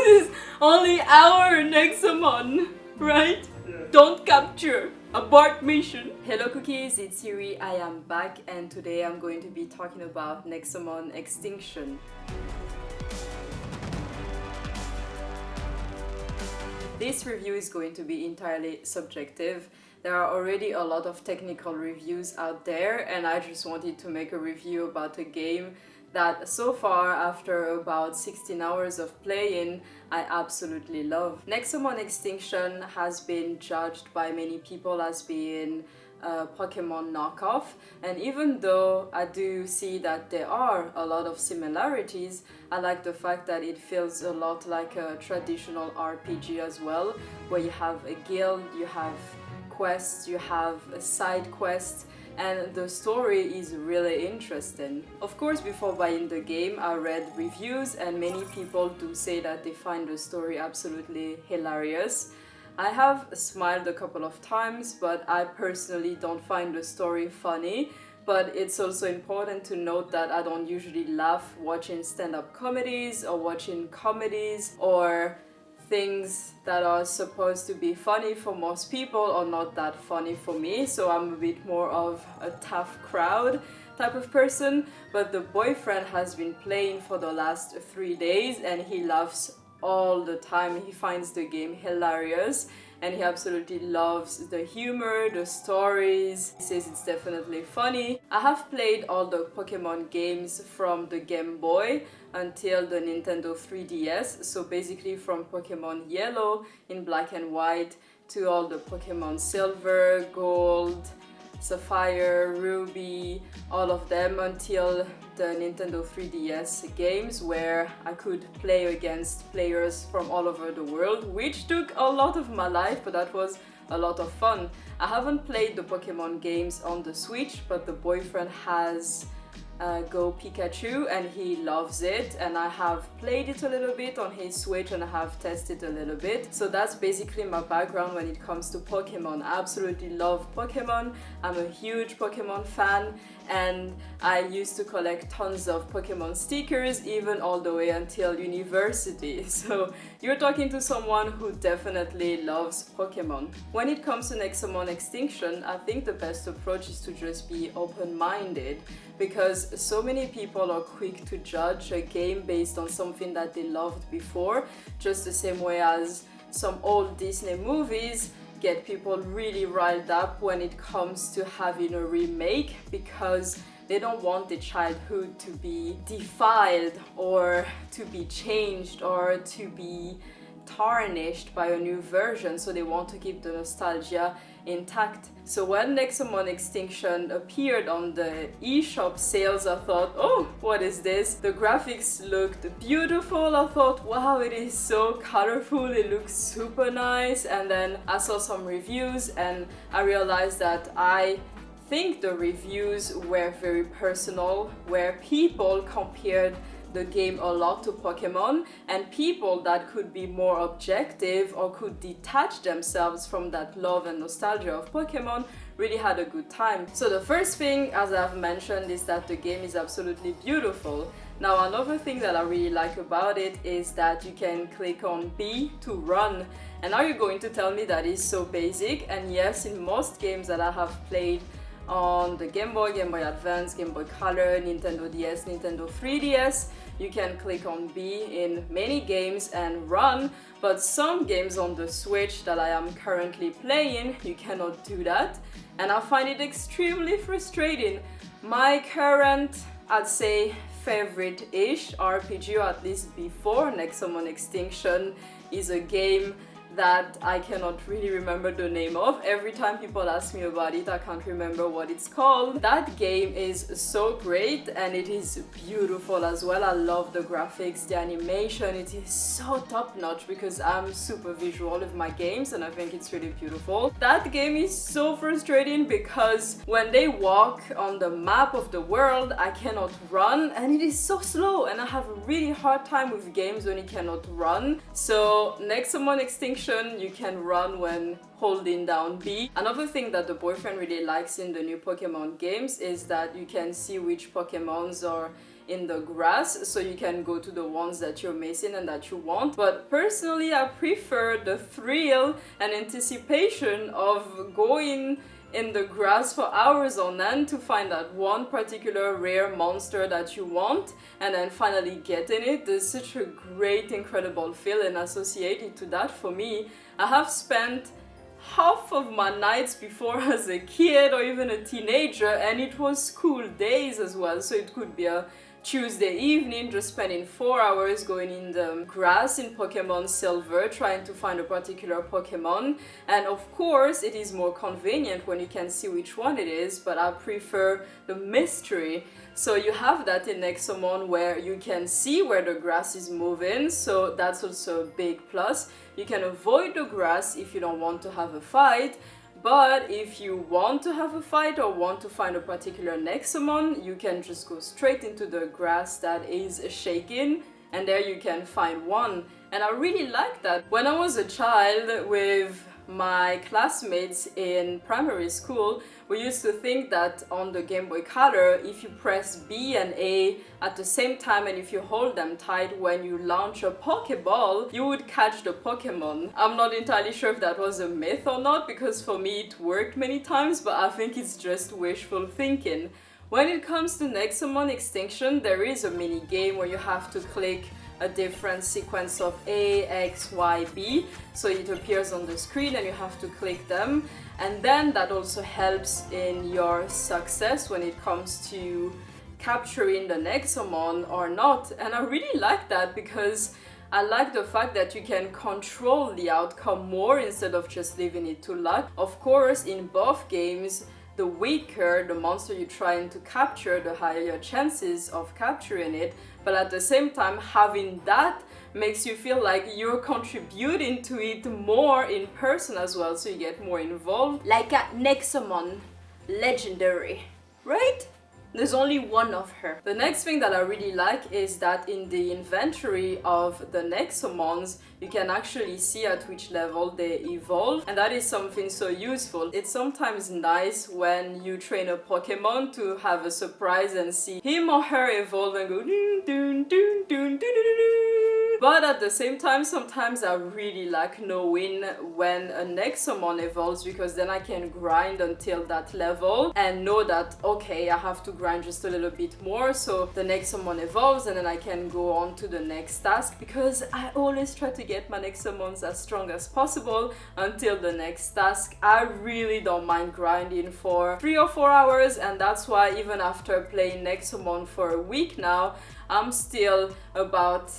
is only our Nexomon, right? Yeah. Don't capture. Abort mission. Hello cookies, it's Siri. I am back and today I'm going to be talking about Nexomon Extinction. This review is going to be entirely subjective. There are already a lot of technical reviews out there and I just wanted to make a review about a game that so far, after about 16 hours of playing, I absolutely love. Nexomon Extinction has been judged by many people as being a Pokémon knockoff, and even though I do see that there are a lot of similarities, I like the fact that it feels a lot like a traditional RPG as well, where you have a guild, you have quests, you have a side quest, and the story is really interesting. Of course, before buying the game, I read reviews and many people do say that they find the story absolutely hilarious. I have smiled a couple of times, but I personally don't find the story funny. But it's also important to note that I don't usually laugh watching stand-up comedies or watching comedies or things that are supposed to be funny for most people are not that funny for me, so I'm a bit more of a tough crowd type of person. But the boyfriend has been playing for the last 3 days and he laughs all the time. He finds the game hilarious and he absolutely loves the humor, the stories. He says it's definitely funny. I have played all the Pokemon games from the Game Boy until the Nintendo 3DS, so basically from Pokemon Yellow in black and white to all the Pokemon Silver, Gold, Sapphire, Ruby, all of them until the Nintendo 3DS games where I could play against players from all over the world, which took a lot of my life, but that was a lot of fun. I haven't played the Pokemon games on the Switch, but the boyfriend has Go Pikachu and he loves it, and I have played it a little bit on his Switch and I have tested a little bit. So that's basically my background when it comes to Pokemon. I absolutely love Pokemon. I'm a huge Pokemon fan and I used to collect tons of Pokemon stickers even all the way until university. So you're talking to someone who definitely loves Pokemon. When it comes to Nexomon Extinction, I think the best approach is to just be open-minded, because so many people are quick to judge a game based on something that they loved before, just the same way as some old Disney movies get people really riled up when it comes to having a remake, because they don't want the childhood to be defiled or to be changed or to be tarnished by a new version, so they want to keep the nostalgia intact. So when Nexomon Extinction appeared on the eShop sales, I thought, oh, what is this? The graphics looked beautiful. I thought, wow, it is so colorful, it looks super nice. And then I saw some reviews and I realized that I think the reviews were very personal, where people compared the game a lot to Pokemon, and people that could be more objective or could detach themselves from that love and nostalgia of Pokemon really had a good time. So the first thing, as I've mentioned, is that the game is absolutely beautiful. Now another thing that I really like about it is that you can click on B to run. And now you're going to tell me that is so basic, and yes, in most games that I have played on the Game Boy, Game Boy Advance, Game Boy Color, Nintendo DS, Nintendo 3DS, you can click on B in many games and run, but some games on the Switch that I am currently playing, you cannot do that, and I find it extremely frustrating. My current, I'd say, favorite-ish RPG, or at least before Nexomon Extinction, is a game that I cannot really remember the name of. Every time people ask me about it, I can't remember what it's called. That game is so great and it is beautiful as well. I love the graphics, the animation, it is so top-notch because I'm super visual with my games and I think it's really beautiful. That game is so frustrating because when they walk on the map of the world, I cannot run and it is so slow, and I have a really hard time with games when it cannot run. So Nexomon Extinction, you can run when holding down B. Another thing that the boyfriend really likes in the new Pokemon games is that you can see which Pokemons are in the grass, so you can go to the ones that you're missing and that you want. But personally, I prefer the thrill and anticipation of going in the grass for hours on end to find that one particular rare monster that you want and then finally getting it. There's such a great, incredible feeling associated to that for me. I have spent half of my nights before as a kid or even a teenager, and it was school days as well, so it could be a Tuesday evening, just spending 4 hours going in the grass in Pokemon Silver trying to find a particular Pokemon. And of course it is more convenient when you can see which one it is, but I prefer the mystery. So you have that in Nexomon where you can see where the grass is moving, so that's also a big plus. You can avoid the grass if you don't want to have a fight. But if you want to have a fight or want to find a particular Nexomon, you can just go straight into the grass that is shaking, and there you can find one. And I really like that. When I was a child with my classmates in primary school, we used to think that on the Game Boy Color, if you press B and A at the same time and if you hold them tight when you launch a Pokeball, you would catch the Pokemon. I'm not entirely sure if that was a myth or not, because for me it worked many times, but I think it's just wishful thinking. When it comes to Nexomon Extinction, there is a mini game where you have to click a different sequence of A, X, Y, B, so it appears on the screen and you have to click them, and then that also helps in your success when it comes to capturing the Nexomon or not. And I really like that because I like the fact that you can control the outcome more instead of just leaving it to luck. Of course, in both games, the weaker the monster you're trying to capture, the higher your chances of capturing it. But at the same time, having that makes you feel like you're contributing to it more in person as well, so you get more involved. Like a Nexomon Legendary, right? There's only one of her. The next thing that I really like is that in the inventory of the Nexomons, you can actually see at which level they evolve, and that is something so useful. It's sometimes nice when you train a Pokemon to have a surprise and see him or her evolve and go dun, dun, dun, dun, dun, dun, dun. But at the same time, sometimes I really like knowing when a Nexomon evolves, because then I can grind until that level and know that, okay, I have to grind just a little bit more so the Nexomon evolves and then I can go on to the next task, because I always try to get my Nexomons as strong as possible until the next task. I really don't mind grinding for 3 or 4 hours, and that's why even after playing Nexomon for a week now, I'm still about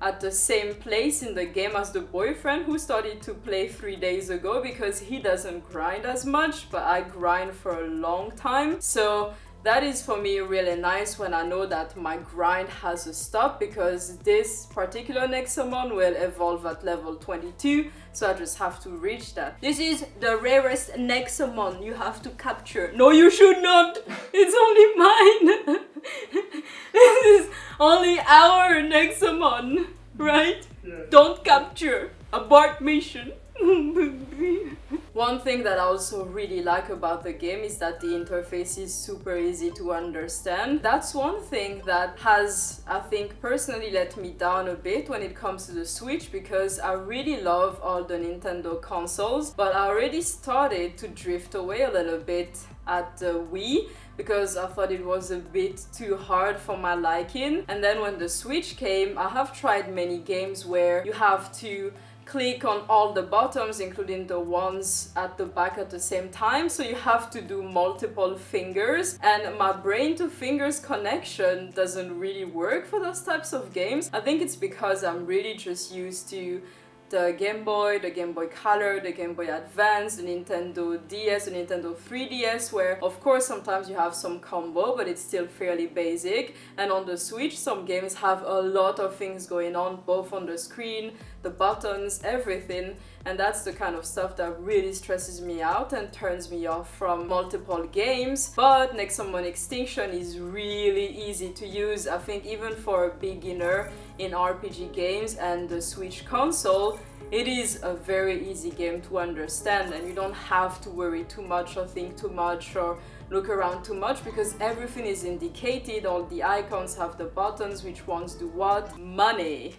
at the same place in the game as the boyfriend who started to play 3 days ago, because he doesn't grind as much, but I grind for a long time. So that is for me really nice when I know that my grind has a stop, because this particular Nexomon will evolve at level 22, so I just have to reach that. This is the rarest Nexomon you have to capture. No, you should not! It's only mine! This is only our Nexomon, right? Yeah. Don't capture! Abort mission! One thing that I also really like about the game is that the interface is super easy to understand. That's one thing that has, I think, personally let me down a bit when it comes to the Switch, because I really love all the Nintendo consoles, but I already started to drift away a little bit at the Wii, because I thought it was a bit too hard for my liking. And then when the Switch came, I have tried many games where you have to click on all the buttons, including the ones at the back at the same time, so you have to do multiple fingers, and my brain to fingers connection doesn't really work for those types of games. I think it's because I'm really just used to the Game Boy, the Game Boy Color, the Game Boy Advance, the Nintendo DS, the Nintendo 3DS, where of course sometimes you have some combo, but it's still fairly basic. And on the Switch, some games have a lot of things going on, both on the screen, the buttons, everything, and that's the kind of stuff that really stresses me out and turns me off from multiple games. But Nexomon Extinction is really easy to use, I think, even for a beginner in RPG games and the Switch console. It is a very easy game to understand, and you don't have to worry too much or think too much or look around too much because everything is indicated, all the icons have the buttons, which ones do what. Money.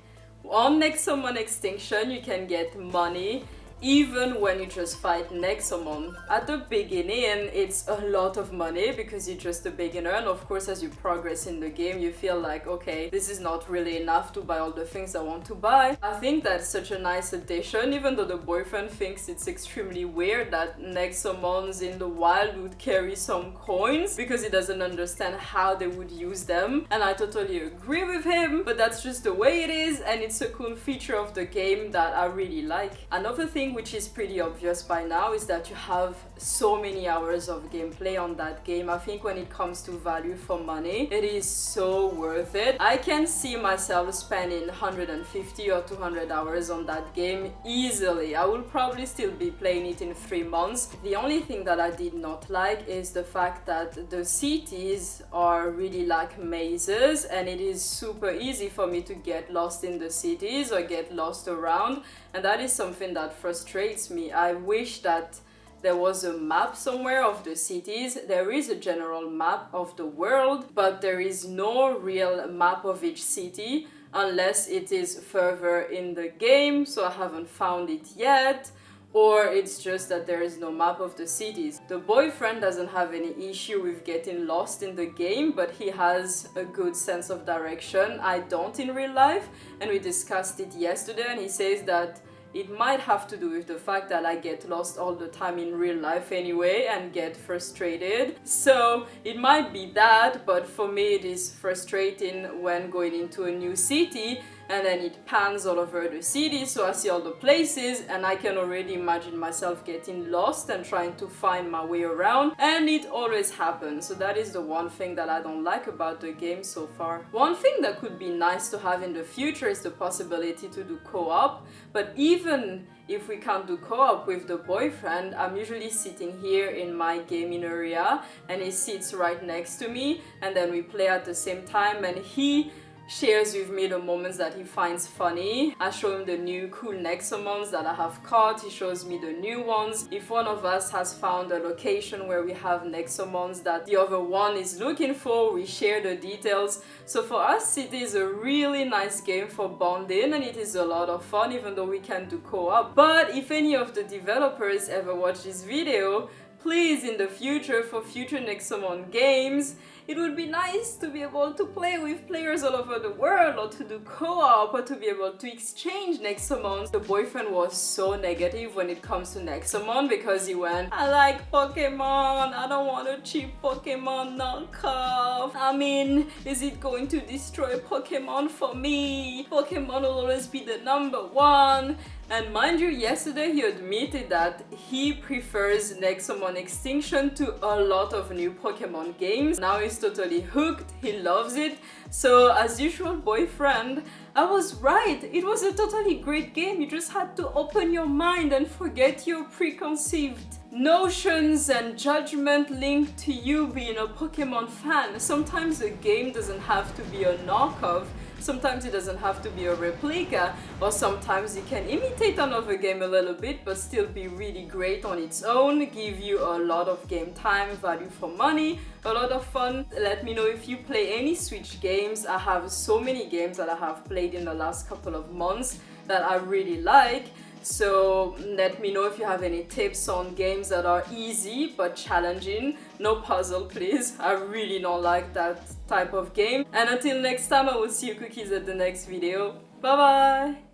On Nexomon Extinction you can get money even when you just fight Nexomon. At the beginning it's a lot of money because you're just a beginner, and of course as you progress in the game you feel like, okay, this is not really enough to buy all the things I want to buy. I think that's such a nice addition, even though the boyfriend thinks it's extremely weird that Nexomons in the wild would carry some coins because he doesn't understand how they would use them, and I totally agree with him, but that's just the way it is, and it's a cool feature of the game that I really like. Another thing which is pretty obvious by now is that you have so many hours of gameplay on that game. I think when it comes to value for money, it is so worth it. I can see myself spending 150 or 200 hours on that game easily. I will probably still be playing it in 3 months. The only thing that I did not like is the fact that the cities are really like mazes, and it is super easy for me to get lost in the cities or get lost around, and that is something that frustrates me. I wish that there was a map somewhere of the cities. There is a general map of the world, but there is no real map of each city unless it is further in the game, so I haven't found it yet, or it's just that there is no map of the cities. The boyfriend doesn't have any issue with getting lost in the game, but he has a good sense of direction. I don't in real life, and we discussed it yesterday, and he says that it might have to do with the fact that I get lost all the time in real life anyway and get frustrated. So it might be that, but for me it is frustrating when going into a new city and then it pans all over the city, so I see all the places and I can already imagine myself getting lost and trying to find my way around, and it always happens. So that is the one thing that I don't like about the game so far. One thing that could be nice to have in the future is the possibility to do co-op, but even if we can't do co-op with the boyfriend, I'm usually sitting here in my gaming area and he sits right next to me, and then we play at the same time, and he shares with me the moments that he finds funny. I show him the new cool Nexomons that I have caught, he shows me the new ones. If one of us has found a location where we have Nexomons that the other one is looking for, we share the details. So for us it is a really nice game for bonding, and it is a lot of fun even though we can do co-op. But if any of the developers ever watch this video, please, in the future, for future Nexomon games, it would be nice to be able to play with players all over the world, or to do co-op, or to be able to exchange Nexomons. The boyfriend was so negative when it comes to Nexomon because he went, I like Pokémon, I don't want a cheap Pokémon knockoff. I mean, is it going to destroy Pokémon for me? Pokémon will always be the #1. And mind you, yesterday he admitted that he prefers Nexomon Extinction to a lot of new Pokémon games. Now he's totally hooked, he loves it. So as usual, boyfriend, I was right. It was a totally great game. You just had to open your mind and forget your preconceived notions and judgment linked to you being a Pokémon fan. Sometimes a game doesn't have to be a knockoff. Sometimes it doesn't have to be a replica, or sometimes it can imitate another game a little bit but still be really great on its own, give you a lot of game time, value for money, a lot of fun. Let me know if you play any Switch games. I have so many games that I have played in the last couple of months that I really like. So let me know if you have any tips on games that are easy but challenging. No puzzle, please. I really don't like that type of game. And until next time, I will see you cookies at the next video. Bye bye!